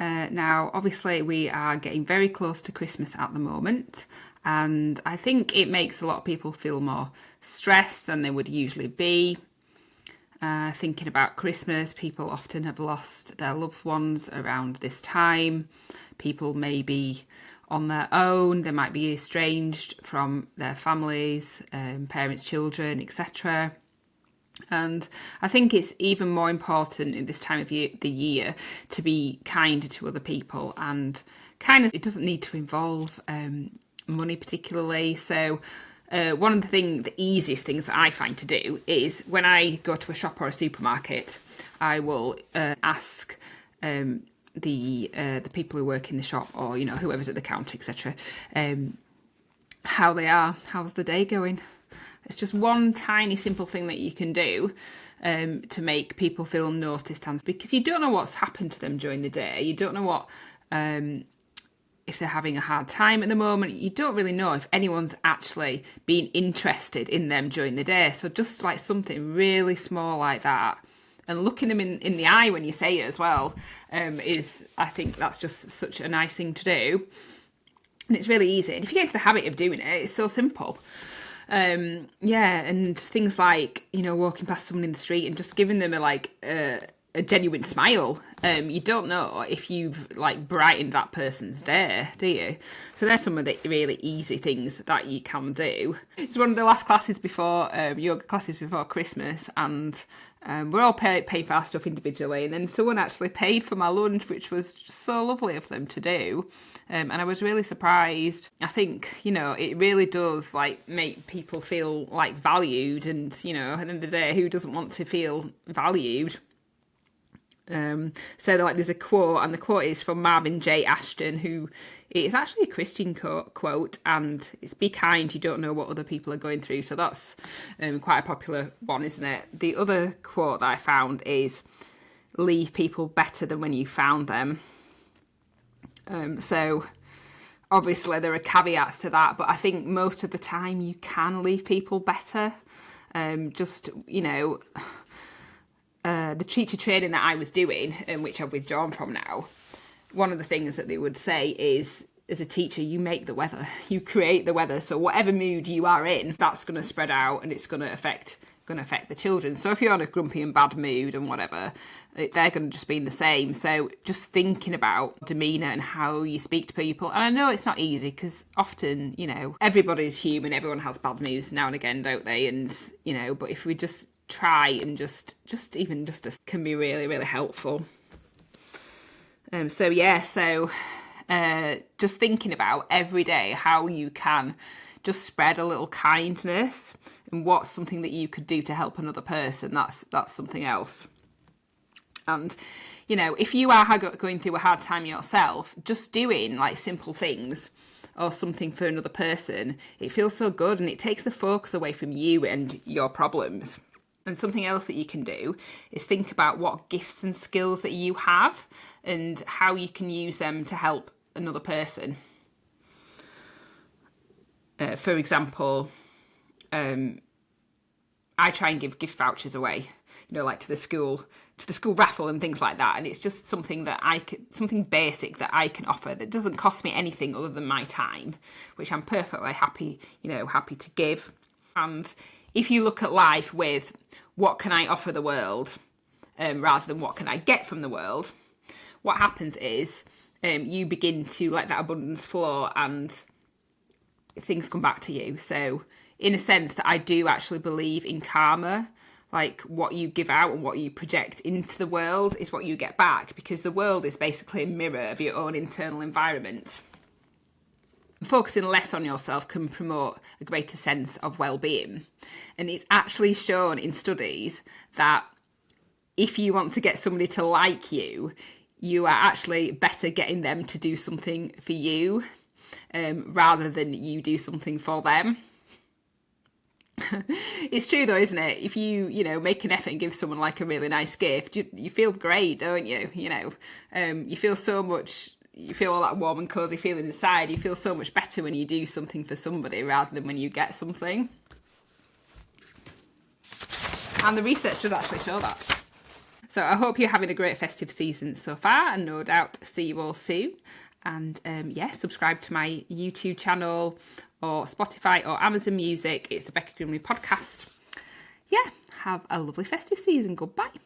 Now, obviously, we are getting very close to Christmas at the moment, and I think it makes a lot of people feel more stressed than they would usually be. Thinking about Christmas, people often have lost their loved ones around this time. People may be on their own, they might be estranged from their families, parents, children, etc. And I think it's even more important in this time of the year to be kind to other people, and it doesn't need to involve money particularly. So one of the easiest things that I find to do is when I go to a shop or a supermarket, I will ask the people who work in the shop, or whoever's at the counter, etc., how they are, how's the day going. It's just one tiny simple thing that you can do to make people feel noticed, and because you don't know what's happened to them during the day, you don't know what if they're having a hard time at the moment, you don't really know if anyone's actually been interested in them during the day. So just like something really small like that, and looking them in the eye when you say it as well, I think that's just such a nice thing to do. And it's really easy. And if you get into the habit of doing it, it's so simple. And things like, walking past someone in the street and just giving them a genuine smile. You don't know if you've brightened that person's day, do you? So there's some of the really easy things that you can do. It's one of the last classes before yoga classes before Christmas, and we're all paying for our stuff individually, and then someone actually paid for my lunch, which was just so lovely of them to do. And I was really surprised. I think, it really does make people feel valued, and, at the end of the day, who doesn't want to feel valued? So there's a quote, and the quote is from Marvin J. Ashton, who is actually a Christian quote, and it's "Be kind, you don't know what other people are going through." So that's quite a popular one, isn't it? The other quote that I found is "Leave people better than when you found them." So obviously there are caveats to that, but I think most of the time you can leave people better. The teacher training that I was doing, which I've withdrawn from now, one of the things that they would say is, as a teacher, you make the weather, you create the weather. So whatever mood you are in, that's going to spread out, and it's going to affect the children. So if you're on a grumpy and bad mood and whatever, they're going to just be in the same. So just thinking about demeanour and how you speak to people. And I know it's not easy, because often, everybody's human, everyone has bad moods now and again, don't they? And, but if we just try and just can be really, really helpful. Just thinking about every day how you can just spread a little kindness, and what's something that you could do to help another person, that's something else. And if you are going through a hard time yourself, just doing simple things or something for another person, it feels so good, and it takes the focus away from you and your problems. And something else that you can do is think about what gifts and skills that you have and how you can use them to help another person. For example, I try and give gift vouchers away, to the school raffle and things like that. And it's just something something basic that I can offer that doesn't cost me anything other than my time, which I'm perfectly happy to give. And if you look at life with what can I offer the world, rather than what can I get from the world, what happens is you begin to let that abundance flow, and things come back to you. So in a sense that I do actually believe in karma, what you give out and what you project into the world is what you get back, because the world is basically a mirror of your own internal environment. Focusing less on yourself can promote a greater sense of well-being. And it's actually shown in studies that if you want to get somebody to like you, you are actually better getting them to do something for you, rather than you do something for them. It's true though, isn't it? If you make an effort and give someone a really nice gift, you feel great, don't you? You feel so much. You feel all that warm and cosy feeling inside. You feel so much better when you do something for somebody rather than when you get something. And the research does actually show that. So I hope you're having a great festive season so far, and no doubt see you all soon. And subscribe to my YouTube channel or Spotify or Amazon Music. It's the Becky Grimley podcast. Yeah, have a lovely festive season. Goodbye.